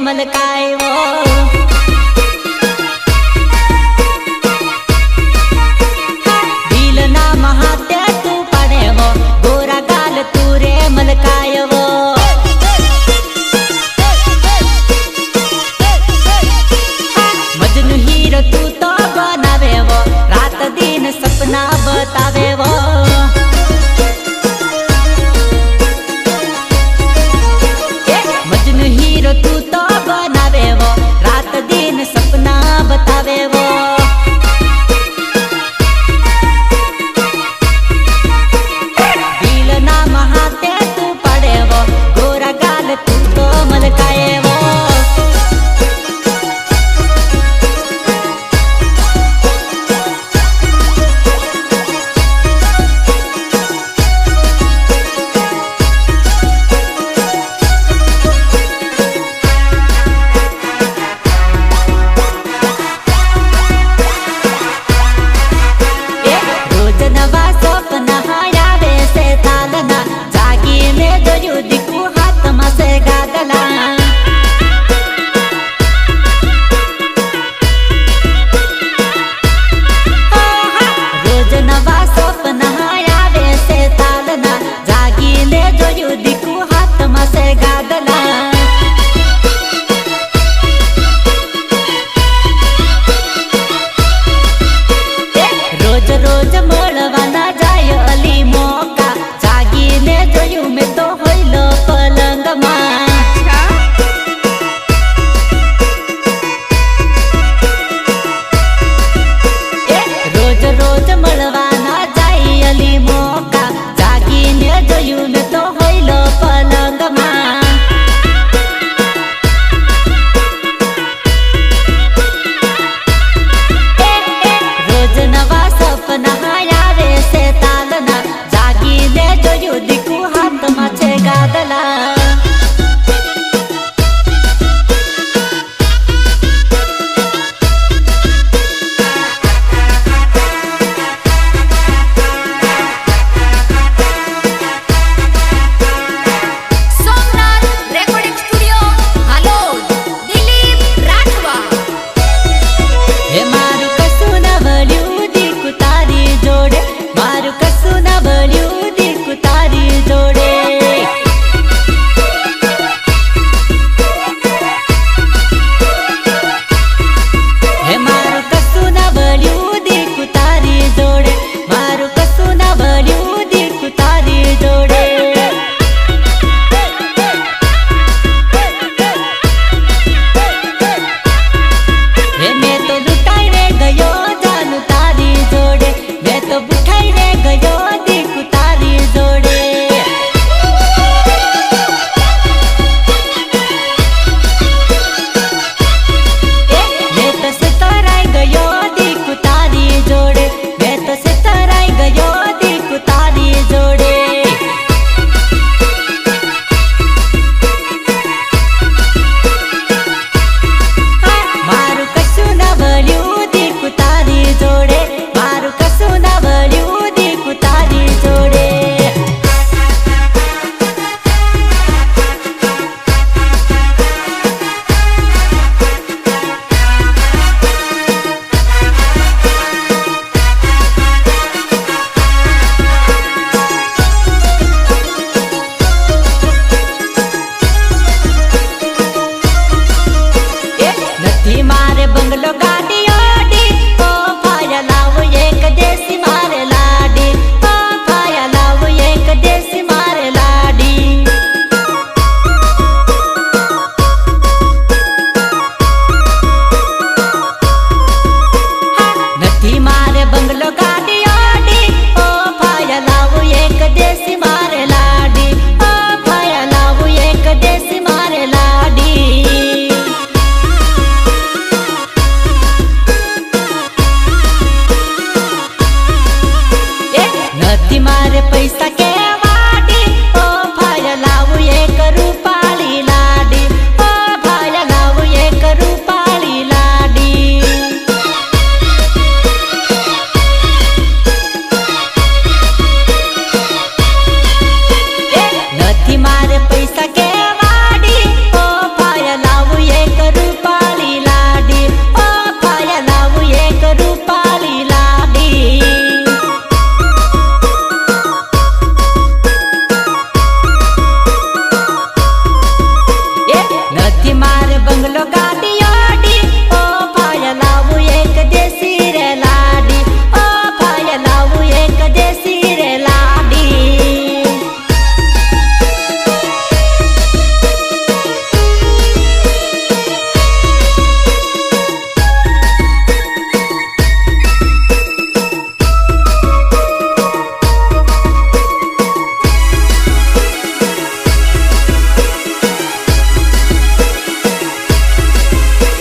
મલકાયો દિલના મહાતે તું પડેવો ગોરા ગાલ તું રે મલકાયો મજનુ હીરો તું તો બનાવેવો રાત દિન સપના બતાવેવો મજનુ હીરો તું તો બનાવેવો રાત દિન સપના બતાવેવો દિલના મહાતે તું પડેવો ગોરા ગાલ તું તો મલકાયેવો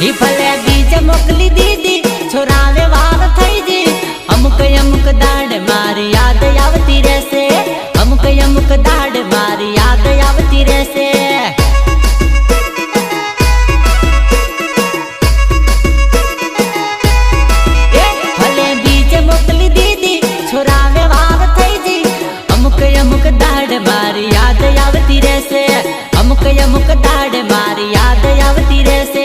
ही भले बीज मोकली दीदी छोरावे वार थई जी अमुक अमुक दाड़ मारी याद आवती रहसे अमुक अमुक दाड़ मारी याद आवती रहसे भले बीज मोकली दीदी छोरावे वार थई जी अमुक अमुक दाड़ मारी याद आवती रहसे अमुक अमुक दाड़ मारी याद आवती रहसे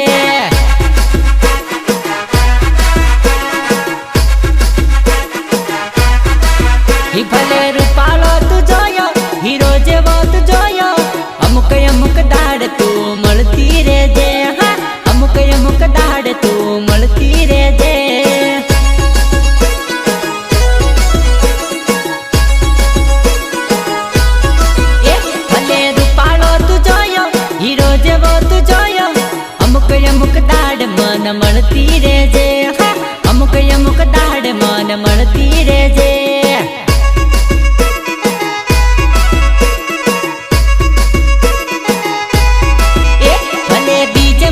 ही भले रूपालो तू जोयो हीरो जेवो तू जोयो अमुक अमुक दाड़ तू मळती रे जे हाँ अमुक अमुक दाड़ तू मळती रे जे भले रूपालो तू जोयो हीरो जेवो तू जोयो अमुक अमुक दाड़ मन मळती रे जे हाँ अमुक अमुक दाड़ मन मळती रे जे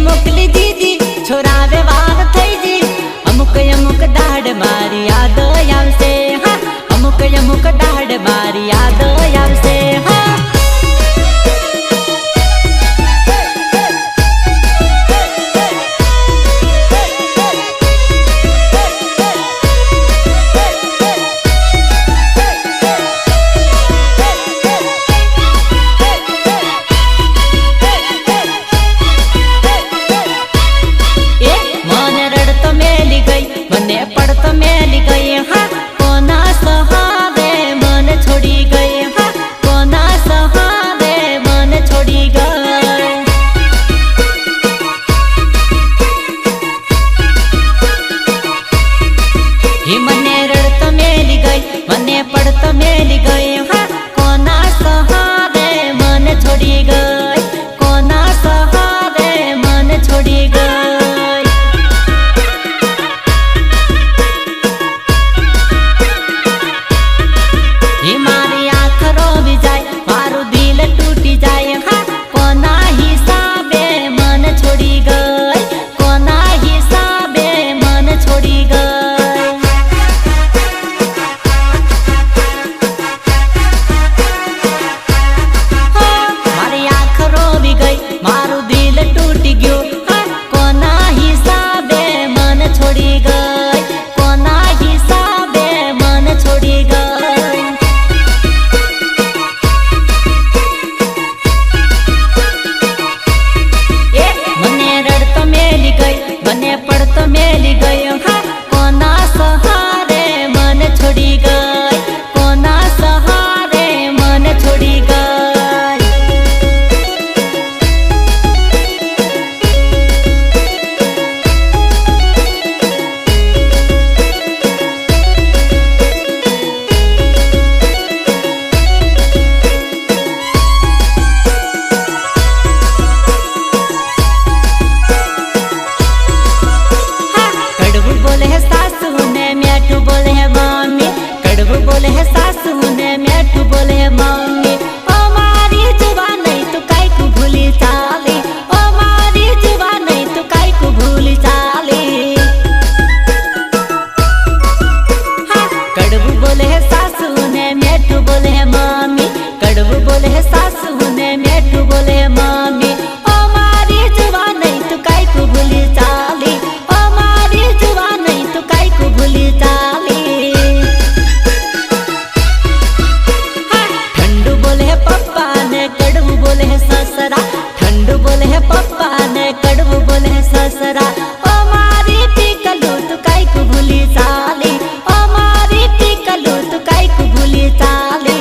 मोकली दीदी छोरावे वार थई जी अमुक अमुक दाड़ मारी याद आवसे हाँ अमुक अमुक दाड़ मारी याद आवसे हाँ पढ़त मेली गई हाँ कोना सहारे मन छोड़ी गई हाँ कोना सहारे मन छोड़ी गई ही मने रड़त मेली गई मने पढ़त मेली गई हाँ कोना सहारे मन छोड़ी गई कोना सहारे मन छोड़ी गई मेली गई हाँ कोना सहारे मन छोड़ी गई कोना सहारे मन छोड़ी गई बोले है मम्मी कड़बू बोले है सासू ने मैठू बोले है मम्मी ओ मारी जुबान नहीं तू काई को भूली चाली ओ मारी जुबान नहीं तू काई को भूली चाली हाँ कड़बू बोले है सासू ने मैठू बोले है मम्मी कड़बू बोले है सासू ने मैठू बोले है मम्मी ओ मारी जुबान नहीं तू काई को भूली चाली ओ मारी जुबान नहीं तू काई को भूली चाली कड़बू बोले है ससरा ठंडू बोले है पप्पा ने कड़बू बोले है ससरा ओ मारी पिकलू तू काई को भूली चाली ओ मारी पिकलू तू काई को भूली चाली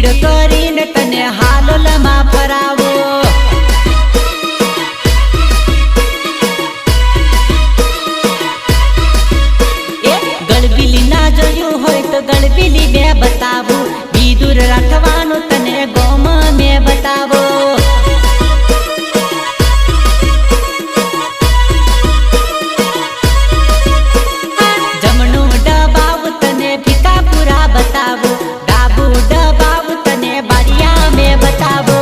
ભીડ કરીને તને હાલોલમાં ફરાવો એ ગળબીલી ના જોયું હોય તો ગળબીલી બે બતાવું વિદુર રાખવાનું તને ગોમાં મેં બતાવો જમણું ડબાવું તને ફીકાપુરા બતાવો ડાબુ ડબાવું તને બારિયા મેં બતાવો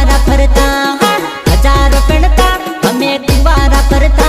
कुवारा फरता, हजारों पहनता हमें कुवारा फरता।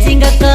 Singa